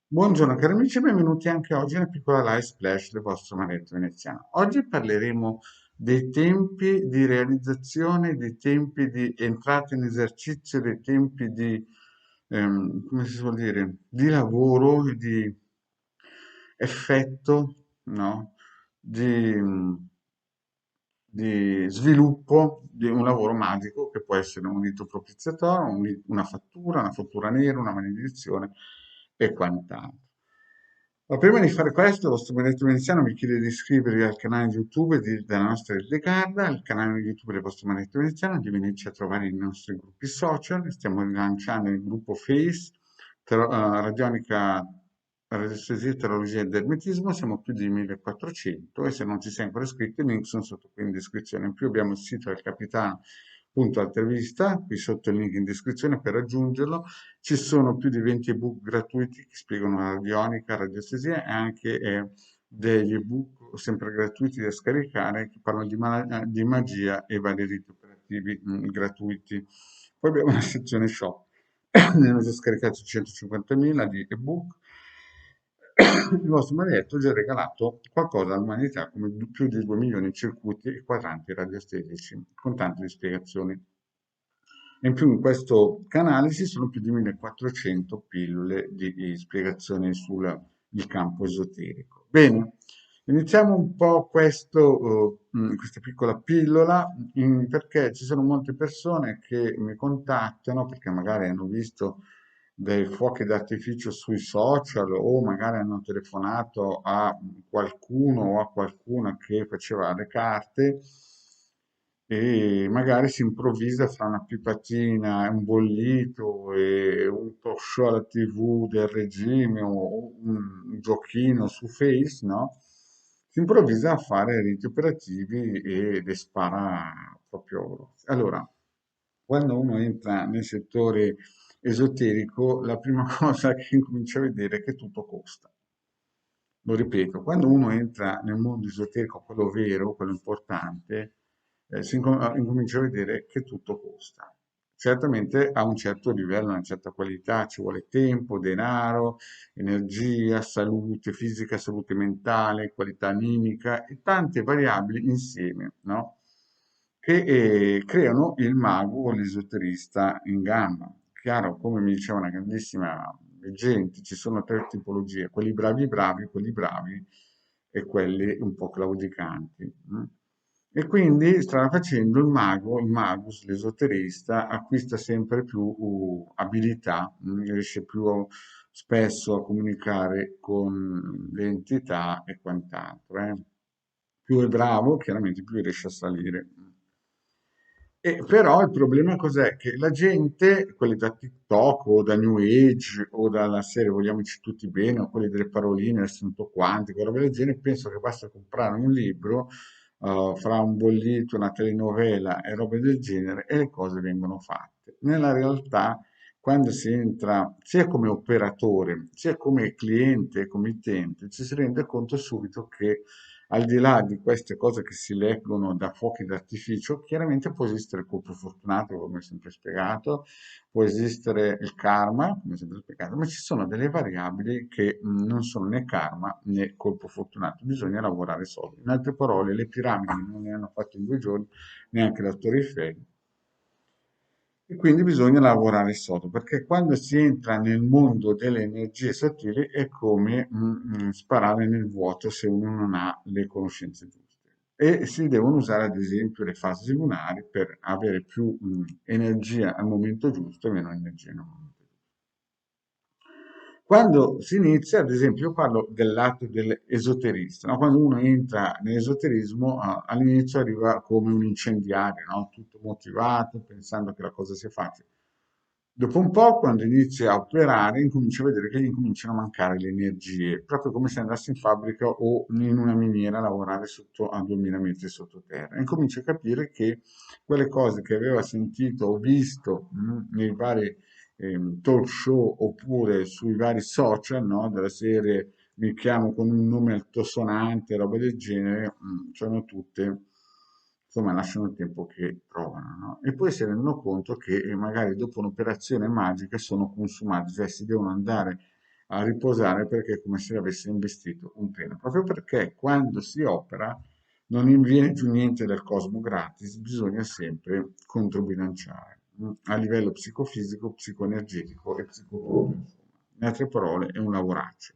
Buongiorno cari amici, benvenuti anche oggi nella piccola live splash del vostro Maretto Veneziano. Oggi parleremo dei tempi di realizzazione, dei tempi di entrata in esercizio, dei tempi di, come si suol dire, di lavoro, e di effetto, no? Di, di sviluppo di un lavoro magico che può essere un rito propiziatorio, una fattura nera, una maledizione e quant'altro. Ma prima di fare questo, il vostro benedetto veneziano vi chiede di iscrivervi al canale YouTube della nostra Ildegarda, al canale YouTube del vostro benedetto veneziano, di venirci a trovare nei nostri gruppi social. Stiamo rilanciando il gruppo Face, Radionica, Radiestesia, Teologia ed Ermetismo. Siamo più di 1400 e se non ci sei ancora iscritto, i link sono sotto qui in descrizione. In più abbiamo il sito del capitano. Intervista, qui sotto il link in descrizione per raggiungerlo. Ci sono più di 20 ebook gratuiti che spiegano la radionica, radiostesia e anche degli ebook sempre gratuiti da scaricare che parlano di magia e vari riti operativi gratuiti. Poi abbiamo una sezione shop, ne hanno già scaricato 150.000 di ebook. Il vostro maledetto ha già regalato qualcosa all'umanità come più di 2 milioni di circuiti e quadranti radiostetici con tante spiegazioni. E in più in questo canale ci sono più di 1400 pillole di spiegazioni sul il campo esoterico. Bene, iniziamo un po' questa piccola pillola perché ci sono molte persone che mi contattano perché magari hanno visto dei fuochi d'artificio sui social o magari hanno telefonato a qualcuno o a qualcuna che faceva le carte e magari si improvvisa fra una pipatina, un bollito e un talk show alla TV del regime o un giochino su Face, no? Si improvvisa a fare riti operativi e le spara proprio. Allora, quando uno entra nel settore esoterico, la prima cosa che incomincia a vedere è che tutto costa. Lo ripeto, quando uno entra nel mondo esoterico, quello vero, quello importante, incomincia a vedere che tutto costa. Certamente a un certo livello, a una certa qualità, ci vuole tempo, denaro, energia, salute fisica, salute mentale, qualità animica e tante variabili insieme, no? Che creano il mago o l'esoterista in gamba. Chiaro, come mi diceva una grandissima gente, ci sono tre tipologie, quelli bravi e quelli un po' claudicanti. E quindi strada facendo il mago, il magus, l'esoterista, acquista sempre più abilità, riesce più spesso a comunicare con le entità e quant'altro. Più è bravo, chiaramente più riesce a salire. E però il problema cos'è? Che la gente, quelli da TikTok o da New Age o dalla serie Vogliamoci tutti bene o quelli delle paroline, l'assunto quantico, roba del genere, penso che basta comprare un libro, fra un bollito, una telenovela e robe del genere e le cose vengono fatte. Nella realtà, quando si entra sia come operatore, sia come cliente, come utente, ci si rende conto subito che al di là di queste cose che si leggono da fuochi d'artificio, chiaramente può esistere il colpo fortunato, come ho sempre spiegato, può esistere il karma, come ho sempre spiegato, ma ci sono delle variabili che non sono né karma né colpo fortunato, bisogna lavorare soldi. In altre parole, le piramidi non ne hanno fatto in 2 giorni, neanche la Torre Eiffel, e quindi bisogna lavorare sodo, perché quando si entra nel mondo delle energie sottili è come sparare nel vuoto se uno non ha le conoscenze giuste. E si devono usare ad esempio le fasi lunari per avere più energia al momento giusto e meno energia al momento giusto. Quando si inizia, ad esempio, io parlo del lato dell'esoterista, no? Quando uno entra nell'esoterismo, all'inizio arriva come un incendiario, no? Tutto motivato, pensando che la cosa sia facile. Dopo un po', quando inizi a operare, incominci a vedere che gli incominciano a mancare le energie, proprio come se andassi in fabbrica o in una miniera a lavorare sotto a 2000 metri sottoterra. Incominci a capire che quelle cose che aveva sentito o visto nei vari talk show oppure sui vari social, no? Della serie mi chiamo con un nome altosonante, roba del genere, sono tutte, insomma, lasciano il tempo che trovano, no? E poi si rendono conto che magari dopo un'operazione magica sono consumati, cioè si devono andare a riposare perché è come se avesse investito un treno, proprio perché quando si opera non viene giù niente del cosmo gratis, bisogna sempre controbilanciare a livello psicofisico, psicoenergetico e psicologico. In altre parole, è un lavoraccio.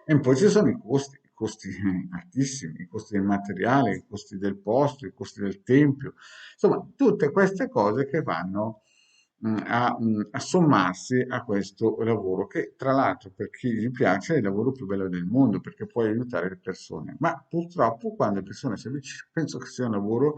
E poi ci sono i costi altissimi, i costi del materiale, i costi del posto, i costi del tempio, insomma, tutte queste cose che vanno a sommarsi a questo lavoro, che tra l'altro per chi gli piace è il lavoro più bello del mondo, perché puoi aiutare le persone. Ma purtroppo quando le persone si avvicinano, penso che sia un lavoro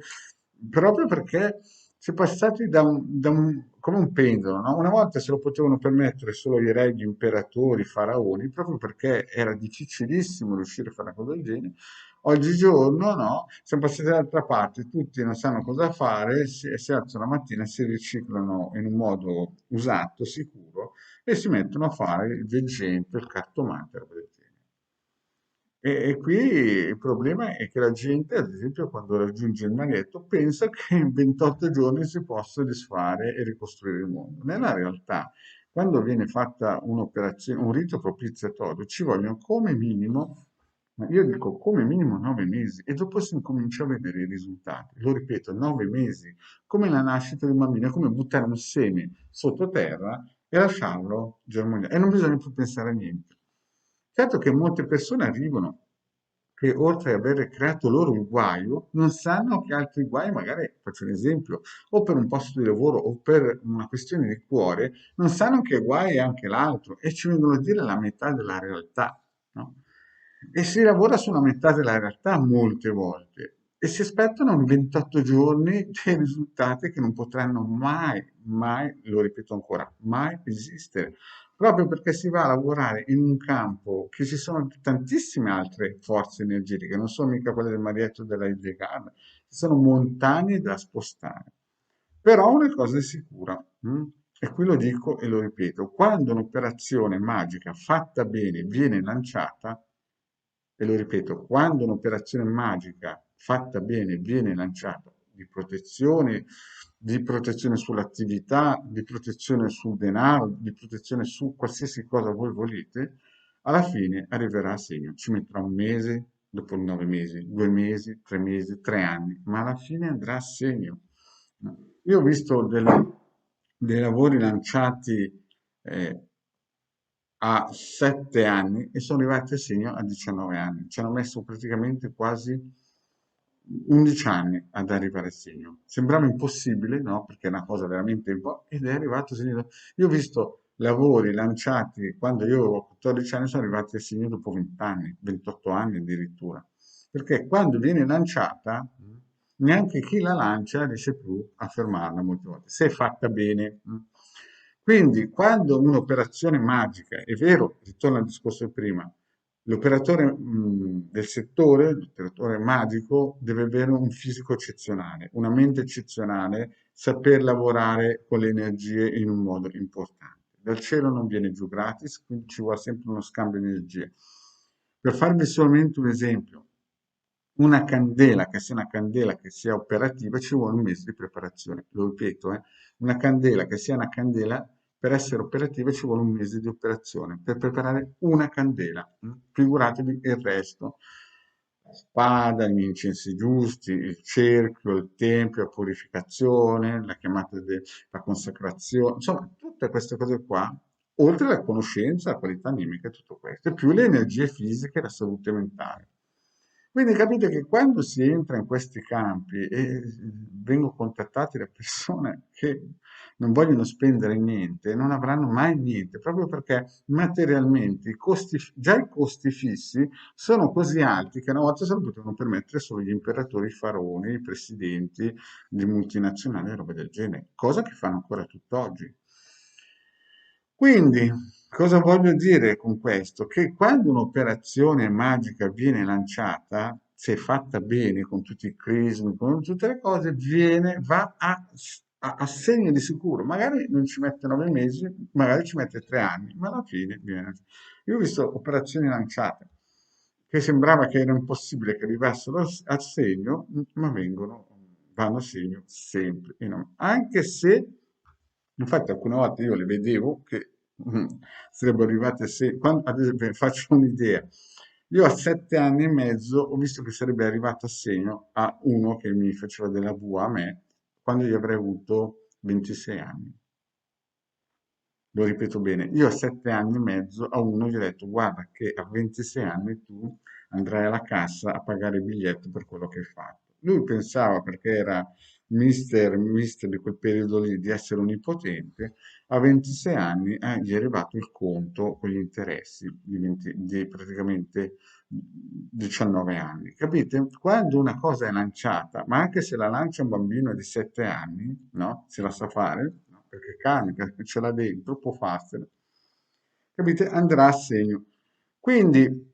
proprio perché si è passati come un pendolo, no? Una volta se lo potevano permettere solo i re, gli imperatori, i faraoni, proprio perché era difficilissimo riuscire a fare una cosa del genere. Oggigiorno, no? Siamo passati dall'altra parte, tutti non sanno cosa fare, si alzano la mattina, si riciclano in un modo usato, sicuro, e si mettono a fare il veggente, il cartomante, roba del genere. E qui il problema è che la gente, ad esempio, quando raggiunge il maghetto, pensa che in 28 giorni si possa disfare e ricostruire il mondo. Nella realtà, quando viene fatta un'operazione, un rito propiziatorio, ci vogliono come minimo, ma io dico come minimo 9 mesi, e dopo si incomincia a vedere i risultati. Lo ripeto, 9 mesi, come la nascita di un bambino, è come buttare un seme sottoterra e lasciarlo germogliare. E non bisogna più pensare a niente. Certo che molte persone arrivano che oltre ad aver creato loro il guaio, non sanno che altri guai, magari faccio un esempio, o per un posto di lavoro o per una questione di cuore, non sanno che guai è anche l'altro e ci vengono a dire la metà della realtà, no? E si lavora su una metà della realtà molte volte e si aspettano in 28 giorni dei risultati che non potranno mai, mai, lo ripeto ancora, mai esistere proprio perché si va a lavorare in un campo che ci sono tantissime altre forze energetiche, non sono mica quelle del Marietto della Hildegard, ci sono montagne da spostare. Però una cosa è sicura, e qui lo dico e lo ripeto, quando un'operazione magica fatta bene viene lanciata, e lo ripeto, quando un'operazione magica fatta bene viene lanciata di protezione sull'attività, di protezione sul denaro, di protezione su qualsiasi cosa voi volete, alla fine arriverà a segno. Ci metterà un mese, dopo 9 mesi, 2 mesi, 3 mesi, 3 anni, ma alla fine andrà a segno. Io ho visto dei lavori lanciati eh, a 7 anni e sono arrivati a segno a 19 anni. Ci hanno messo praticamente quasi 11 anni ad arrivare a segno. Sembrava impossibile, no? Perché è una cosa veramente ed è arrivato a segno. Io ho visto lavori lanciati quando io avevo 14 anni, sono arrivati a segno dopo 20 anni, 28 anni addirittura. Perché quando viene lanciata, neanche chi la lancia riesce più a fermarla molte volte, se è fatta bene. Quindi, quando un'operazione magica, è vero, ritorno al discorso di prima, l'operatore del settore, l'operatore magico, deve avere un fisico eccezionale, una mente eccezionale, saper lavorare con le energie in un modo importante. Dal cielo non viene giù gratis, quindi ci vuole sempre uno scambio di energie. Per farvi solamente un esempio, una candela che sia operativa ci vuole un mese di preparazione. Lo ripeto, una candela che sia una candela per essere operativa ci vuole un mese di operazione per preparare una candela. Figuratevi il resto. La spada, gli incensi giusti, il cerchio, il tempio, la purificazione, la consacrazione, insomma, tutte queste cose qua, oltre alla conoscenza, la qualità animica e tutto questo, e più le energie fisiche e la salute mentale. Quindi capite che quando si entra in questi campi e vengo contattati da persone che non vogliono spendere niente, non avranno mai niente, proprio perché materialmente già i costi fissi sono così alti che una volta se lo potevano permettere solo gli imperatori, i faraoni, i presidenti di multinazionali e robe del genere, cosa che fanno ancora tutt'oggi. Quindi, cosa voglio dire con questo? Che quando un'operazione magica viene lanciata, se fatta bene, con tutti i crismi, con tutte le cose, va a segno di sicuro. Magari non ci mette 9 mesi, magari ci mette 3 anni, ma alla fine viene. Io ho visto operazioni lanciate che sembrava che era impossibile che arrivassero a segno, ma vanno a segno sempre. Anche se, infatti, alcune volte io le vedevo che Mm. Sarebbero arrivate se, ad esempio, faccio un'idea. Io a 7 anni e mezzo ho visto che sarebbe arrivato a segno a uno che mi faceva della VUA a me quando io avrei avuto 26 anni. Lo ripeto bene, io a 7 anni e mezzo a uno gli ho detto guarda che a 26 anni tu andrai alla cassa a pagare il biglietto per quello che hai fatto. Lui pensava, perché era mister di quel periodo lì, di essere onnipotente, a 26 anni gli è arrivato il conto con gli interessi di praticamente 19 anni. Capite? Quando una cosa è lanciata, ma anche se la lancia un bambino di 7 anni, no? Se la sa fare, no? Perché carica, ce l'ha dentro, può farsela, capite? Andrà a segno. Quindi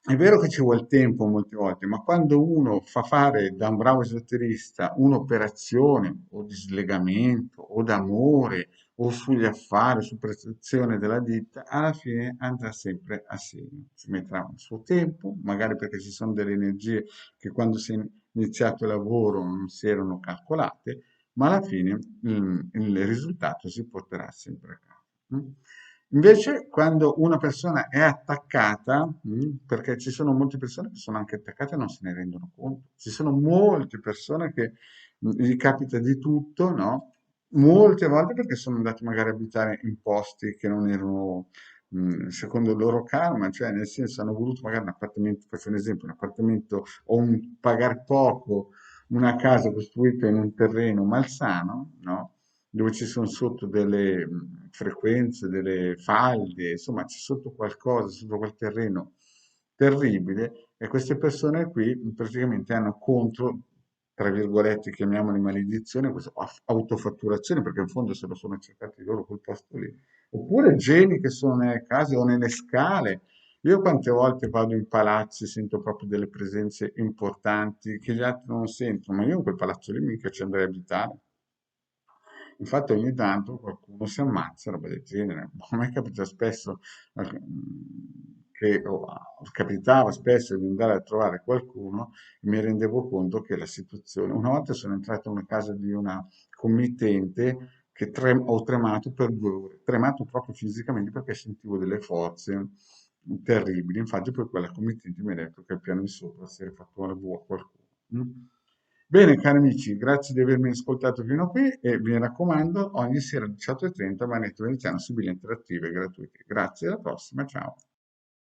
è vero che ci vuole tempo molte volte, ma quando uno fa fare da un bravo esoterista un'operazione o di slegamento o d'amore o sugli affari, su prestazione della ditta, alla fine andrà sempre a segno. Ci metterà il suo tempo, magari perché ci sono delle energie che quando si è iniziato il lavoro non si erano calcolate, ma alla fine il risultato si porterà sempre a casa. Mm? Invece, quando una persona è attaccata, perché ci sono molte persone che sono anche attaccate e non se ne rendono conto, ci sono molte persone che gli capita di tutto, no? Molte volte perché sono andati magari a abitare in posti che non erano secondo il loro karma, cioè nel senso hanno voluto magari un appartamento, faccio un esempio, un appartamento o un pagare poco, una casa costruita in un terreno malsano, no? Dove ci sono sotto delle frequenze, delle falde, insomma c'è sotto qualcosa, sotto quel terreno terribile e queste persone qui praticamente hanno contro, tra virgolette, chiamiamole maledizione, questa autofatturazione, perché in fondo se lo sono cercati loro quel posto lì. Oppure geni che sono nelle case o nelle scale. Io quante volte vado in palazzi, sento proprio delle presenze importanti che gli altri non sentono, ma io in quel palazzo lì mica ci andrei a abitare. Infatti ogni tanto qualcuno si ammazza, roba del genere. A me capita spesso capitava spesso di andare a trovare qualcuno e mi rendevo conto che la situazione. Una volta sono entrato in una casa di una committente che ho tremato per 2 ore, tremato proprio fisicamente perché sentivo delle forze terribili. Infatti poi quella committente mi ha detto che al piano di sopra si era fatto una buca a qualcuno. Mm? Bene, cari amici, grazie di avermi ascoltato fino a qui e vi raccomando, ogni sera alle 18:30 Manetto Veneziano su Bile Interattive gratuiti. Grazie, alla prossima, ciao.